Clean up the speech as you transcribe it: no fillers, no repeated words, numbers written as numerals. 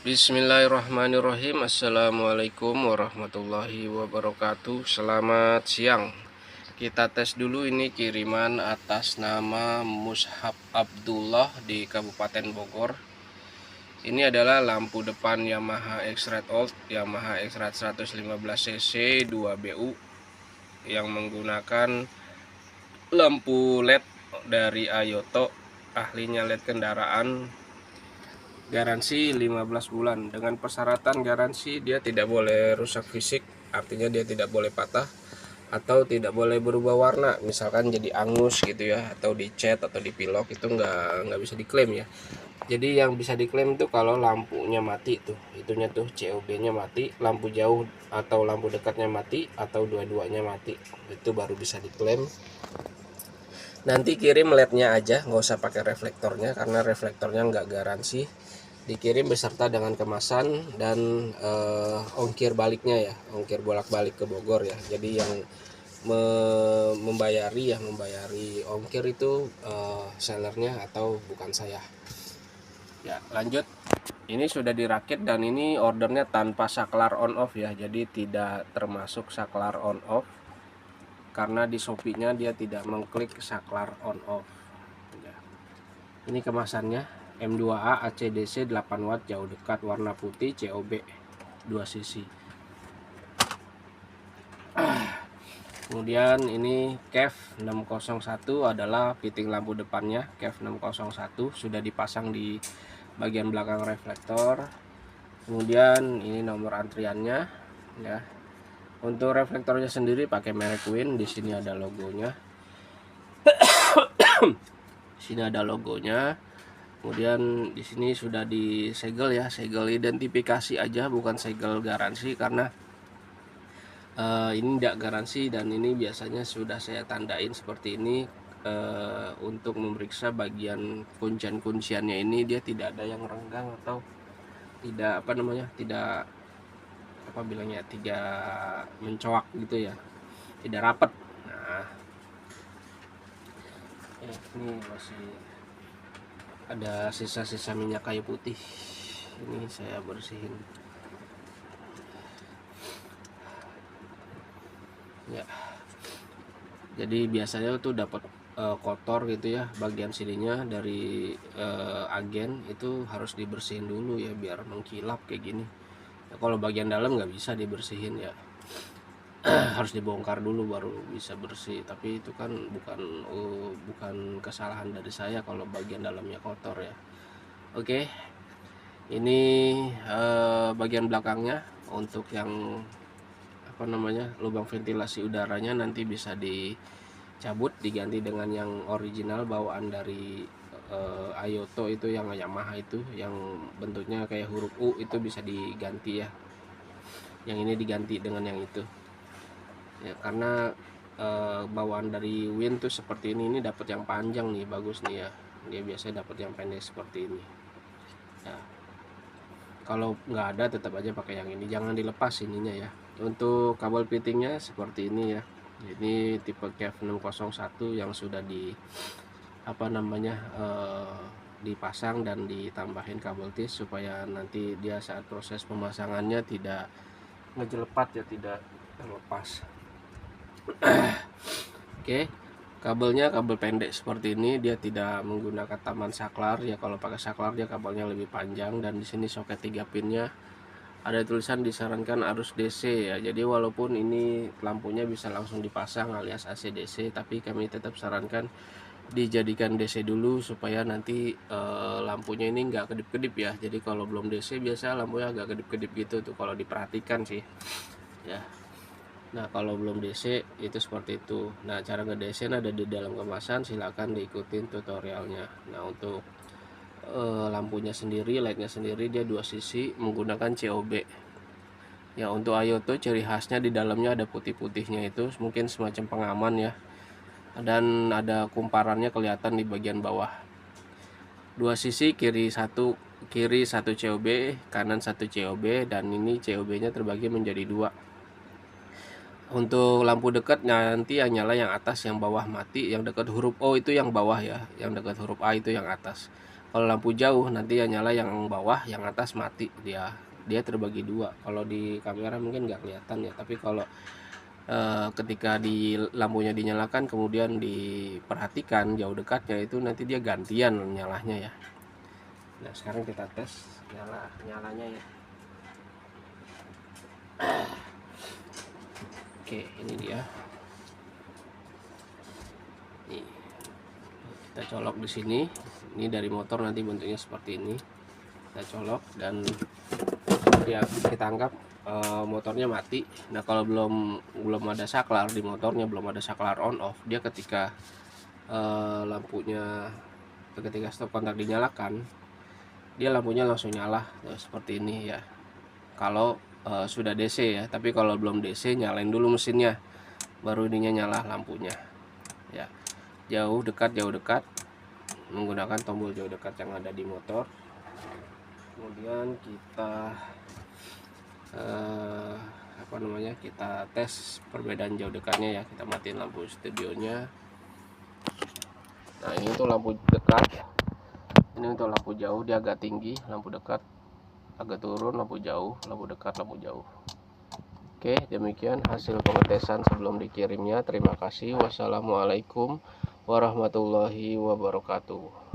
Bismillahirrahmanirrahim. Assalamualaikum warahmatullahi wabarakatuh. Selamat siang. Kita tes dulu ini kiriman atas nama Mushab Abdullah di Kabupaten Bogor. Ini adalah lampu depan Yamaha X-Rad Old, Yamaha X-Rad 115 cc 2BU yang menggunakan lampu LED dari Ayoto, ahlinya LED kendaraan. Garansi 15 bulan dengan persyaratan garansi dia tidak boleh rusak fisik, artinya dia tidak boleh patah atau tidak boleh berubah warna, misalkan jadi angus gitu ya, atau dicat atau dipilok, itu nggak bisa diklaim ya. Jadi yang bisa diklaim itu kalau lampunya mati tuh, itunya tuh COB-nya mati, lampu jauh atau lampu dekatnya mati atau dua-duanya mati, itu baru bisa diklaim. Nanti kirim LED-nya aja, nggak usah pakai reflektornya karena reflektornya nggak garansi. Dikirim beserta dengan kemasan dan ongkir baliknya ya, ongkir bolak-balik ke Bogor ya. Jadi yang membayari ongkir itu sellernya atau bukan saya. Ya, lanjut. Ini sudah dirakit dan ini ordernya tanpa saklar on off ya. Jadi tidak termasuk saklar on off karena di Shopee-nya dia tidak mengklik saklar on off. Ya. Ini kemasannya. M2A ACDC 8 watt jauh dekat warna putih COB 2 cc. Kemudian ini KEF 601 adalah fitting lampu depannya. KEF 601 sudah dipasang di bagian belakang reflektor. Kemudian ini nomor antriannya ya. Untuk reflektornya sendiri pakai merek Win, di sini ada logonya. Di sini ada logonya. Kemudian di sini sudah disegel ya, segel identifikasi aja, bukan segel garansi karena ini tidak garansi, dan ini biasanya sudah saya tandain seperti ini untuk memeriksa bagian kuncian-kunciannya ini dia tidak ada yang renggang atau tidak tidak mencoak gitu ya, tidak rapat. Nah, ini masih ada sisa-sisa minyak kayu putih, ini saya bersihin ya. Jadi biasanya tuh dapat kotor gitu ya, bagian sininya dari agen itu harus dibersihin dulu ya biar mengkilap kayak gini ya. Kalau bagian dalam nggak bisa dibersihin ya, harus dibongkar dulu baru bisa bersih. Tapi itu kan bukan kesalahan dari saya kalau bagian dalamnya kotor ya. Oke, ini bagian belakangnya untuk yang lubang ventilasi udaranya nanti bisa dicabut, diganti dengan yang original bawaan dari Ayoto itu, yang Yamaha itu yang bentuknya kayak huruf U, itu bisa diganti ya. Yang ini diganti dengan yang itu ya, karena bawaan dari Win tuh seperti ini dapat yang panjang nih, bagus nih ya. Dia biasanya dapat yang pendek seperti ini ya. Kalau nggak ada tetap aja pakai yang ini, jangan dilepas ininya ya. Untuk kabel fittingnya seperti ini ya. Ini tipe KEF 601 yang sudah dipasang dan ditambahin kabel tis supaya nanti dia saat proses pemasangannya tidak ngejelepat ya, tidak terlepas. Oke, kabelnya kabel pendek seperti ini, dia tidak menggunakan taman saklar ya. Kalau pakai saklar dia kabelnya lebih panjang, dan di sini soket 3 pinnya ada tulisan disarankan arus DC ya. Jadi walaupun ini lampunya bisa langsung dipasang alias AC DC, tapi kami tetap sarankan dijadikan DC dulu supaya nanti lampunya ini nggak kedip-kedip ya. Jadi kalau belum DC biasa lampunya agak kedip-kedip gitu tuh kalau diperhatikan sih ya. Nah kalau belum DC itu seperti itu. Nah cara nge-DC ada di dalam kemasan, silahkan diikutin tutorialnya. Nah untuk lampunya sendiri, lightnya sendiri dia 2 sisi menggunakan COB ya. Untuk Ayoto ciri khasnya di dalamnya ada putih-putihnya, itu mungkin semacam pengaman ya, dan ada kumparannya kelihatan di bagian bawah. 2 sisi, kiri satu COB, kanan satu COB, dan ini COB nya terbagi menjadi 2. Untuk lampu dekat nanti yang nyala yang atas, yang bawah mati. Yang dekat huruf O itu yang bawah ya, yang dekat huruf A itu yang atas. Kalau lampu jauh nanti ya nyala yang bawah, yang atas mati, dia terbagi dua. Kalau di kamera mungkin nggak kelihatan ya, tapi kalau ketika di lampunya dinyalakan kemudian diperhatikan jauh dekatnya, itu nanti dia gantian nyalanya ya. Nah sekarang kita tes nyalanya ya. Oke, ini dia. Nih, kita colok di sini. Ini dari motor nanti bentuknya seperti ini. Kita colok dan ya kita anggap motornya mati. Nah kalau belum ada saklar di motornya, belum ada saklar on off, dia ketika lampunya ketika stop kontak dinyalakan, dia lampunya langsung nyala seperti ini ya. Kalau sudah DC ya, tapi kalau belum DC nyalain dulu mesinnya, baru ininya nyala lampunya ya. Jauh dekat menggunakan tombol jauh dekat yang ada di motor. Kemudian kita kita tes perbedaan jauh dekatnya ya. Kita matiin lampu studionya. Nah ini untuk lampu dekat, ini untuk lampu jauh dia agak tinggi, lampu dekat agak turun, lampu jauh, lampu dekat, lampu jauh. Oke, demikian hasil pengetesan sebelum dikirimnya. Terima kasih. Wassalamualaikum warahmatullahi wabarakatuh.